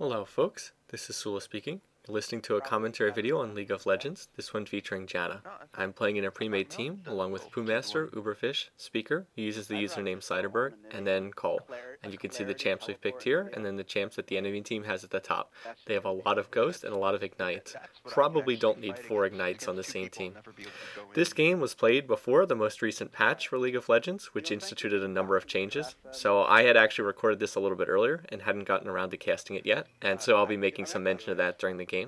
Hello folks, this is Sula speaking. You're listening to a commentary video on League of Legends, this one featuring Janna. I'm playing in a pre-made team along with Poohmaster, Uberfish, Speaker, who uses the username Ciderberg, and then Cole. And you can see the champs we've picked here, and then the champs that the enemy team has at the top. They have a lot of Ghost and a lot of Ignites. Probably don't need 4 Ignites on the same team. This game was played before the most recent patch for League of Legends, which instituted a number of changes. So I had actually recorded this a little bit earlier and hadn't gotten around to casting it yet, and so I'll be making some mention of that during the game.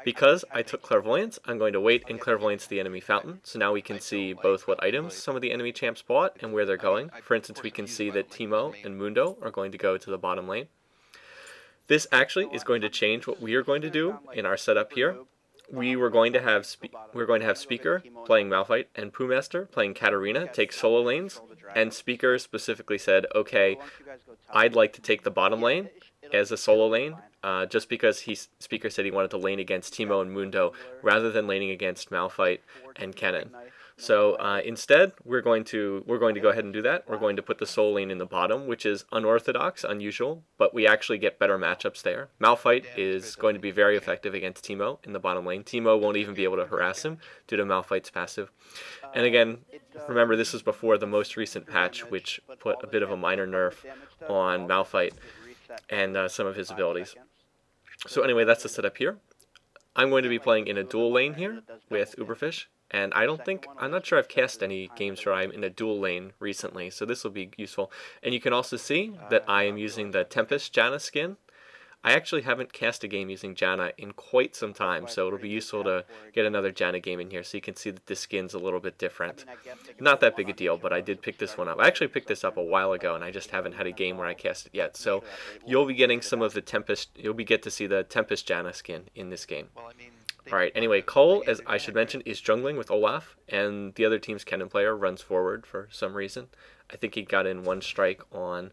Because I took Clairvoyance, I'm going to wait and Clairvoyance the enemy fountain, so now we can see both what items some of the enemy champs bought and where they're going. For instance, we can see that Teemo and Mundo are going to go to the bottom lane. This actually is going to change what we are going to do in our setup here. We're going to have Speaker playing Malphite and Poohmaster playing Katarina take solo lanes, and Speaker specifically said, okay, I'd like to take the bottom lane as a solo lane, just because Speaker said he wanted to lane against Teemo and Mundo rather than laning against Malphite and Kennen. So instead, we're going to go ahead and do that. We're going to put the solo lane in the bottom, which is unorthodox, unusual, but we actually get better matchups there. Malphite is going to be very effective against Teemo in the bottom lane. Teemo won't even be able to harass him due to Malphite's passive. And again, remember this was before the most recent patch, which put a bit of a minor nerf on Malphite and some of his abilities. So anyway, that's the setup here. I'm going to be playing in a dual lane here with Uberfish, and I'm not sure I've cast any games where I'm in a dual lane recently, so this will be useful. And you can also see that I am using the Tempest Janna skin. I actually haven't cast a game using Janna in quite some time, so it'll be useful to get another Janna game in here so you can see that this skin's a little bit different. Not that big a deal, but I did pick this one up. I actually picked this up a while ago, and I just haven't had a game where I cast it yet. So you'll be getting some of the Tempest, get to see the Tempest Janna skin in this game. Alright, anyway, Cole, as I should mention, is jungling with Olaf, and the other team's Kennen player runs forward for some reason. I think he got in one strike on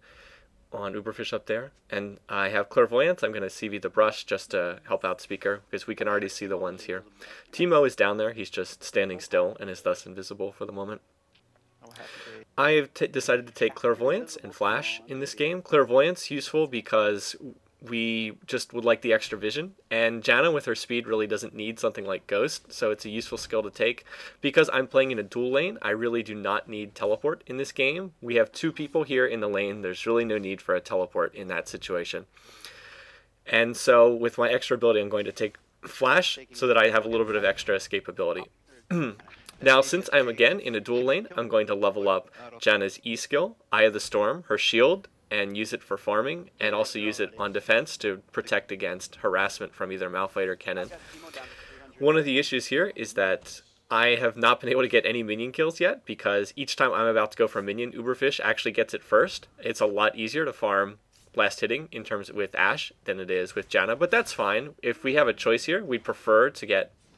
Uberfish up there. And I have Clairvoyance. I'm going to CV the brush just to help out Speaker, because we can already see the ones here. Teemo is down there. He's just standing still and is thus invisible for the moment. I have decided to take Clairvoyance and Flash in this game. Clairvoyance useful because we just would like the extra vision, and Janna with her speed really doesn't need something like Ghost, so it's a useful skill to take. Because I'm playing in a dual lane, I really do not need teleport in this game. We have 2 people here in the lane. There's really no need for a teleport in that situation. And so with my extra ability, I'm going to take Flash so that I have a little bit of extra escapability. Now, since I'm again in a dual lane, I'm going to level up Janna's E skill, Eye of the Storm, her shield, and use it for farming, and also use it on defense to protect against harassment from either Malphite or Kennen. One of the issues here is that I have not been able to get any minion kills yet, because each time I'm about to go for a minion, Uberfish actually gets it first. It's a lot easier to farm last hitting in terms with Ashe than it is with Janna, but that's fine. If we have a choice here, we'd prefer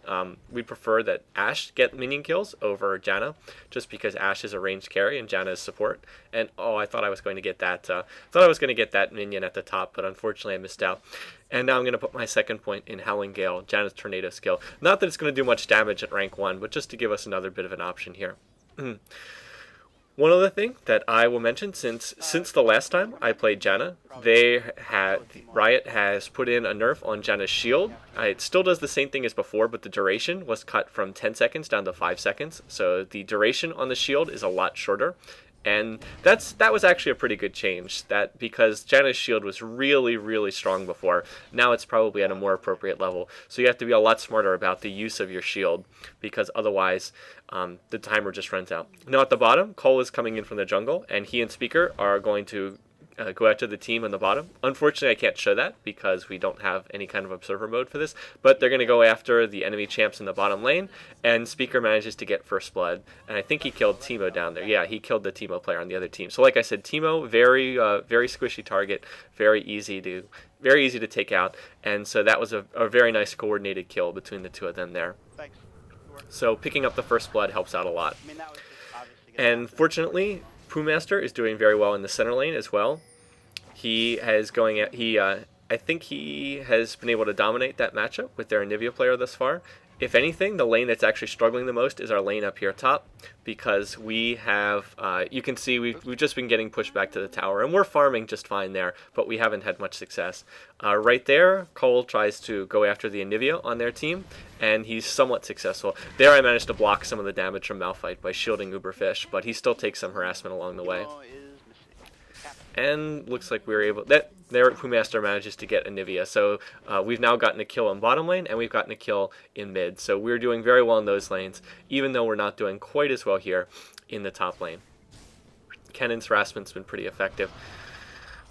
that Ashe get minion kills over Janna, just because Ashe is a ranged carry and Janna is support. And oh, I thought I was going to get that minion at the top, but unfortunately I missed out. And now I'm going to put my second point in Howling Gale, Janna's Tornado skill. Not that it's going to do much damage at rank 1, but just to give us another bit of an option here. One other thing that I will mention, since the last time I played Janna, Riot has put in a nerf on Janna's shield. It still does the same thing as before, but the duration was cut from 10 seconds down to 5 seconds. So the duration on the shield is a lot shorter. And that was actually a pretty good change, because Janna's shield was really, really strong before. Now it's probably at a more appropriate level. So you have to be a lot smarter about the use of your shield, because otherwise the timer just runs out. Now at the bottom, Cole is coming in from the jungle, and he and Speaker are going to go after the team on the bottom. Unfortunately, I can't show that because we don't have any kind of observer mode for this, but they're going to go after the enemy champs in the bottom lane, and Speaker manages to get first blood, and I think he killed Teemo down there. Yeah, he killed the Teemo player on the other team. So like I said, Teemo, very squishy target, very easy to take out, and so that was a very nice coordinated kill between the 2 of them there. So picking up the first blood helps out a lot. And fortunately, Poohmaster is doing very well in the center lane as well. I think he has been able to dominate that matchup with their Anivia player thus far, If anything, the lane that's actually struggling the most is our lane up here top, because we have, you can see we've just been getting pushed back to the tower, and we're farming just fine there, but we haven't had much success. Right there, Cole tries to go after the Anivia on their team, and he's somewhat successful. There I managed to block some of the damage from Malphite by shielding Uberfish, but he still takes some harassment along the way. And looks like we were able, there Pumaster manages to get Anivia. So we've now gotten a kill in bottom lane, and we've gotten a kill in mid. So we're doing very well in those lanes, even though we're not doing quite as well here in the top lane. Kennen's harassment's been pretty effective.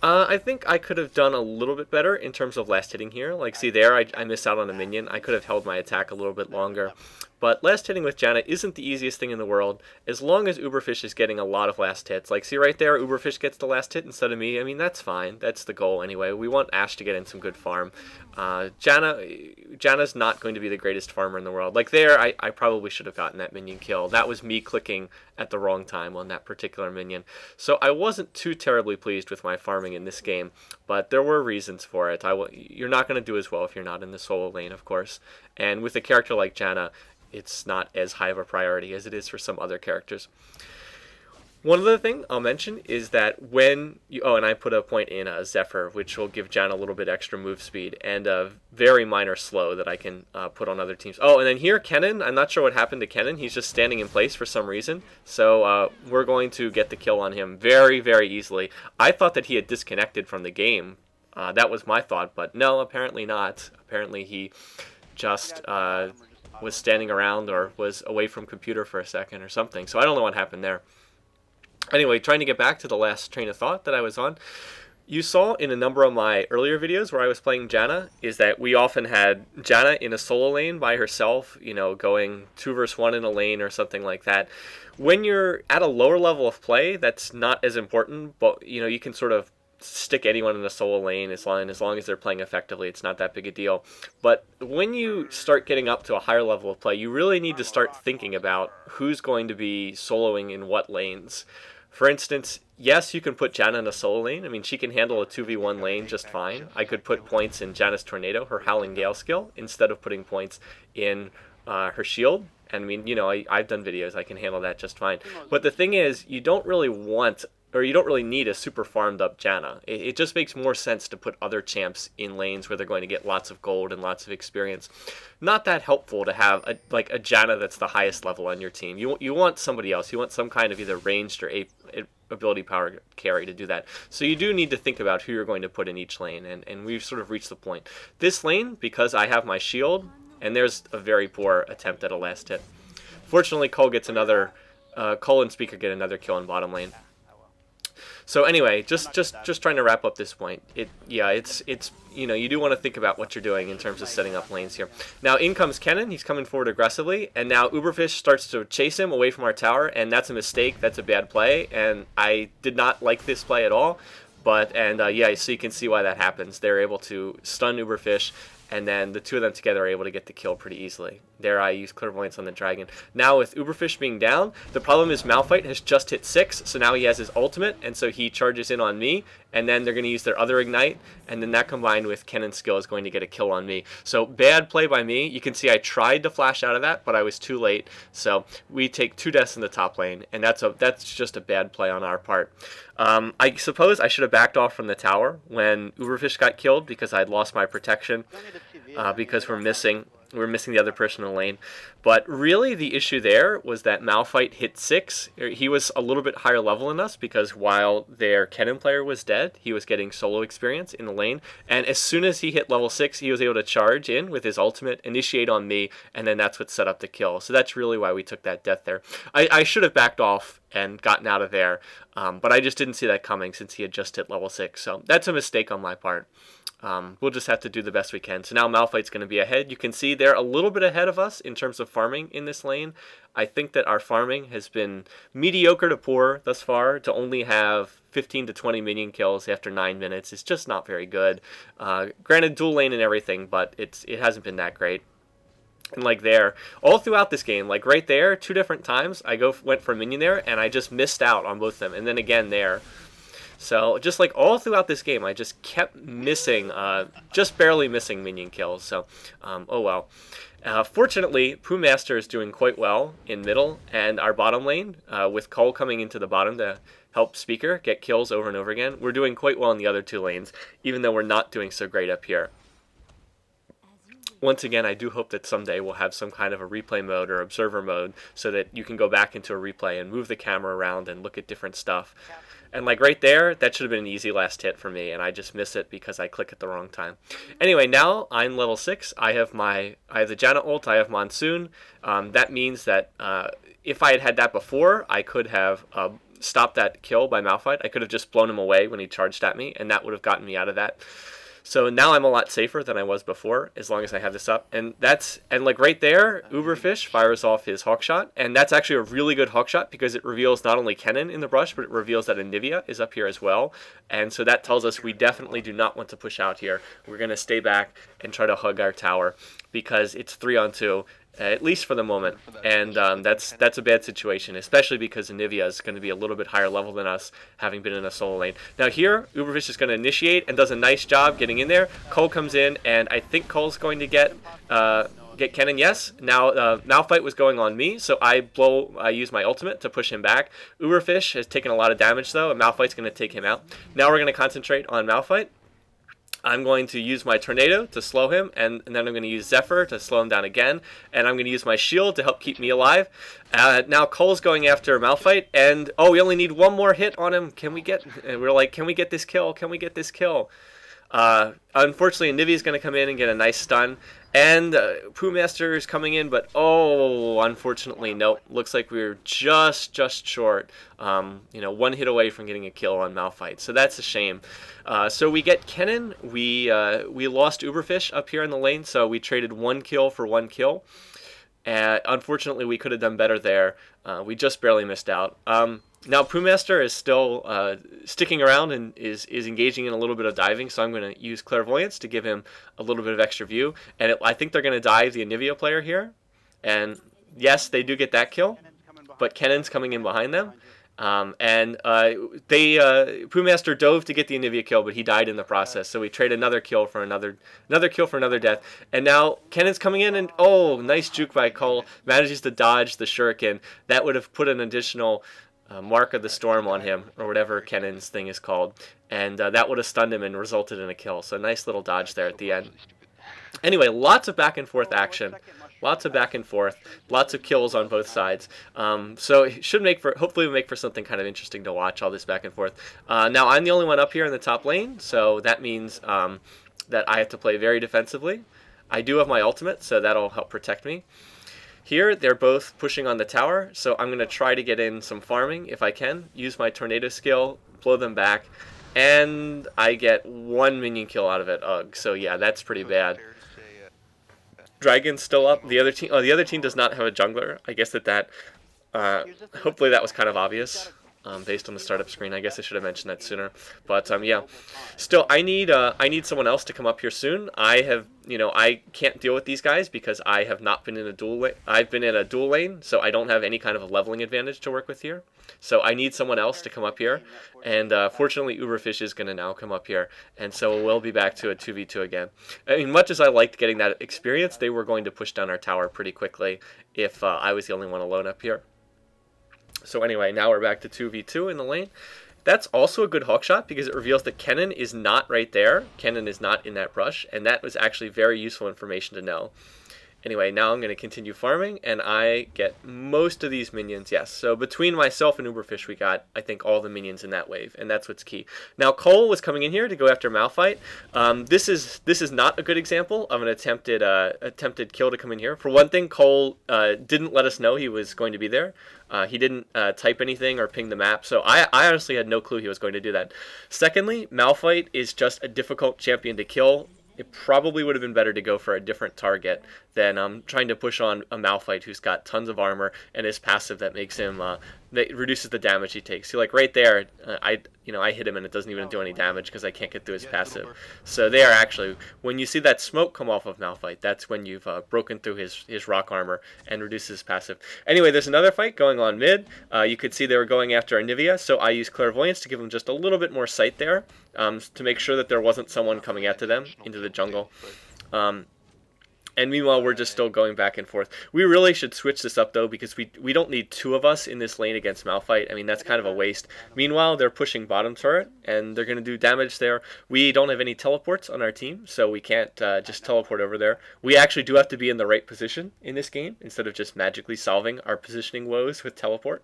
I think I could have done a little bit better in terms of last hitting here. Like, see there, I missed out on a minion. I could have held my attack a little bit longer. But last hitting with Janna isn't the easiest thing in the world, as long as Uberfish is getting a lot of last hits. Like, see right there, Uberfish gets the last hit instead of me. I mean, that's fine. That's the goal anyway. We want Ashe to get in some good farm. Janna's not going to be the greatest farmer in the world. Like there, I probably should have gotten that minion kill. That was me clicking at the wrong time on that particular minion. So I wasn't too terribly pleased with my farming in this game, but there were reasons for it. You're not going to do as well if you're not in the solo lane, of course. And with a character like Janna, it's not as high of a priority as it is for some other characters. One other thing I'll mention is that when you, and I put a point in Zephyr, which will give Janna a little bit extra move speed, and a very minor slow that I can put on other teams. Oh, and then here, Kennen, I'm not sure what happened to Kennen. He's just standing in place for some reason. So we're going to get the kill on him very, very easily. I thought that he had disconnected from the game. That was my thought, but no, apparently not. Apparently he just was standing around or was away from computer for a second or something. So I don't know what happened there. Anyway, trying to get back to the last train of thought that I was on, you saw in a number of my earlier videos where I was playing Janna, is that we often had Janna in a solo lane by herself, you know, going 2 versus 1 in a lane or something like that. When you're at a lower level of play, that's not as important, but, you know, you can sort of stick anyone in a solo lane as long as they're playing effectively. It's not that big a deal. But when you start getting up to a higher level of play, you really need to start thinking about who's going to be soloing in what lanes. For instance, yes, you can put Janna in a solo lane. I mean, she can handle a 2v1 lane just fine. I could put points in Janna's Tornado, her Howling Gale skill, instead of putting points in her shield. And I mean, you know, I've done videos. I can handle that just fine. But the thing is, you don't really want, or you don't really need a super farmed up Janna. It just makes more sense to put other champs in lanes where they're going to get lots of gold and lots of experience. Not that helpful to have a Janna that's the highest level on your team. You want somebody else. You want some kind of either ranged or ability power carry to do that. So you do need to think about who you're going to put in each lane, and we've sort of reached the point. This lane, because I have my shield, and there's a very poor attempt at a last hit. Fortunately, Cole gets another, Cole and Speaker get another kill in bottom lane. So anyway, just trying to wrap up this point. It's you know, you do want to think about what you're doing in terms of setting up lanes here. Now in comes Kennen. He's coming forward aggressively, and now Uberfish starts to chase him away from our tower, and that's a mistake. That's a bad play, and I did not like this play at all. But yeah, so you can see why that happens. They're able to stun Uberfish, and then the two of them together are able to get the kill pretty easily. There I use Clairvoyance on the dragon. Now with Uberfish being down, the problem is Malphite has just hit 6, so now he has his ultimate, and so he charges in on me, and then they're going to use their other ignite, and then that combined with Kennen's skill is going to get a kill on me. So bad play by me. You can see I tried to flash out of that, but I was too late. So we take 2 deaths in the top lane, and that's just a bad play on our part. I suppose I should have backed off from the tower when Uberfish got killed because I'd lost my protection because we're missing the other person in the lane. But really the issue there was that Malphite hit 6. He was a little bit higher level than us because while their Kennen player was dead, he was getting solo experience in the lane. And as soon as he hit level 6, he was able to charge in with his ultimate, initiate on me, and then that's what set up the kill. So that's really why we took that death there. I should have backed off and gotten out of there, but I just didn't see that coming since he had just hit level 6. So that's a mistake on my part. We'll just have to do the best we can. So now Malphite's going to be ahead. You can see they're a little bit ahead of us in terms of farming in this lane. I think that our farming has been mediocre to poor thus far. To only have 15 to 20 minion kills after 9 minutes is just not very good. Granted, dual lane and everything, but it hasn't been that great. And like there, all throughout this game, like right there, 2 different times, I went for a minion there, and I just missed out on both of them. And then again there. So just like all throughout this game, I just kept missing, just barely missing minion kills. So, oh well. Fortunately, Pooh Master is doing quite well in middle and our bottom lane, with Cole coming into the bottom to help Speaker get kills over and over again. We're doing quite well in the other two lanes, even though we're not doing so great up here. Once again, I do hope that someday we'll have some kind of a replay mode or observer mode so that you can go back into a replay and move the camera around and look at different stuff. And like right there, that should have been an easy last hit for me, and I just miss it because I click at the wrong time. Anyway, now I'm level 6. I have the Janna ult, I have Monsoon. That means that if I had had that before, I could have stopped that kill by Malphite. I could have just blown him away when he charged at me, and that would have gotten me out of that. So now I'm a lot safer than I was before, as long as I have this up. And like right there, Uberfish fires off his Hawkshot, and that's actually a really good Hawkshot because it reveals not only Kennen in the brush, but it reveals that Anivia is up here as well. And so that tells us we definitely do not want to push out here. We're going to stay back and try to hug our tower because it's 3-on-2. At least for the moment, and that's a bad situation, especially because Anivia is going to be a little bit higher level than us, having been in a solo lane. Now here, Uberfish is going to initiate and does a nice job getting in there. Cole comes in, and I think Cole's going to get Kennen. Yes. Now Malphite was going on me, so I use my ultimate to push him back. Uberfish has taken a lot of damage though, and Malphite's going to take him out. Now we're going to concentrate on Malphite. I'm going to use my Tornado to slow him, and then I'm going to use Zephyr to slow him down again, and I'm going to use my shield to help keep me alive. Now Cole's going after Malphite, and oh, we only need one more hit on him. Can we get? And we're like, can we get this kill? Can we get this kill? Unfortunately, Anivia's going to come in and get a nice stun. And Pooh Master is coming in, but oh, unfortunately, nope. Looks like we were just short. One hit away from getting a kill on Malphite, so that's a shame. So we get Kennen. We lost Uberfish up here in the lane, so we traded 1 kill for 1 kill. Unfortunately, we could have done better there. We just barely missed out. Now Pooh Master is still sticking around and is engaging in a little bit of diving, so I'm going to use Clairvoyance to give him a little bit of extra view. And I think they're going to dive the Anivia player here. And yes, they do get that kill, but Kennen's coming in behind them. Pooh Master dove to get the Anivia kill, but he died in the process. So we trade another kill for another kill for another death. And now Kennen's coming in, and oh, nice juke by Cole. Manages to dodge the Shuriken. That would have put an additional Mark of the Storm on him, or whatever Kennen's thing is called, and that would have stunned him and resulted in a kill. So nice little dodge there at the end. Anyway, lots of back and forth action, lots of back and forth, lots of kills on both sides. So it should hopefully make for something kind of interesting to watch, all this back and forth. Now I'm the only one up here in the top lane, so that means that I have to play very defensively. I do have my ultimate, so that'll help protect me. Here, they're both pushing on the tower, so I'm going to try to get in some farming if I can. Use my Tornado skill, blow them back, and I get 1 minion kill out of it. Ugh, so yeah, that's pretty bad. Dragon's still up. The other team does not have a jungler. I guess hopefully that was kind of obvious. Based on the startup screen. I guess I should have mentioned that sooner. But yeah, still, I need someone else to come up here soon. I can't deal with these guys because I have not been in a dual lane. I've been in a dual lane, so I don't have any kind of a leveling advantage to work with here. So I need someone else to come up here. And fortunately, Uberfish is going to now come up here, and so we'll be back to a 2v2 again. I mean, much as I liked getting that experience, they were going to push down our tower pretty quickly if I was the only one alone up here. So anyway, now we're back to 2v2 in the lane. That's also a good Hawkshot because it reveals that Kennen is not right there. Kennen is not in that brush, and that was actually very useful information to know. Anyway, now I'm going to continue farming, and I get most of these minions, yes. So between myself and Uberfish, we got, I think, all the minions in that wave, and that's what's key. Now, Cole was coming in here to go after Malphite. This is not a good example of an attempted kill to come in here. For one thing, Cole didn't let us know he was going to be there. He didn't type anything or ping the map, so I honestly had no clue he was going to do that. Secondly, Malphite is just a difficult champion to kill. It probably would have been better to go for a different target than trying to push on a Malphite who's got tons of armor and is passive that makes him that reduces the damage he takes. See, like right there, I hit him and it doesn't even do any damage because I can't get through his passive. So they are actually, when you see that smoke come off of Malphite, that's when you've broken through his rock armor and reduces his passive. Anyway, there's another fight going on mid. You could see they were going after Anivia, so I used Clairvoyance to give them just a little bit more sight there, to make sure that there wasn't someone coming after them into the jungle. And meanwhile, we're just still going back and forth. We really should switch this up, though, because we don't need two of us in this lane against Malphite. I mean, that's kind of a waste. Meanwhile, they're pushing bottom turret, and they're going to do damage there. We don't have any teleports on our team, so we can't just teleport over there. We actually do have to be in the right position in this game, instead of just magically solving our positioning woes with teleport.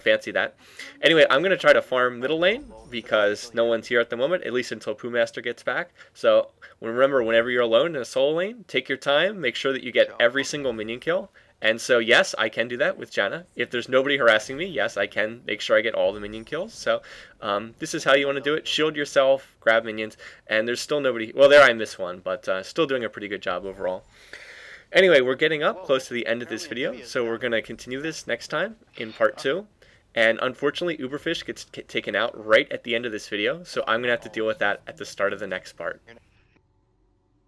Fancy that. Anyway, I'm going to try to farm middle lane because no one's here at the moment, at least until Poohmaster gets back. So remember, whenever you're alone in a solo lane, take your time, make sure that you get every single minion kill. And so, yes, I can do that with Janna. If there's nobody harassing me, yes, I can make sure I get all the minion kills. So this is how you want to do it. Shield yourself, grab minions, and there's still nobody. Well, there I missed one, but still doing a pretty good job overall. Anyway, we're getting up close to the end of this video, so we're going to continue this next time in part 2. And unfortunately, Uberfish gets taken out right at the end of this video, so I'm going to have to deal with that at the start of the next part.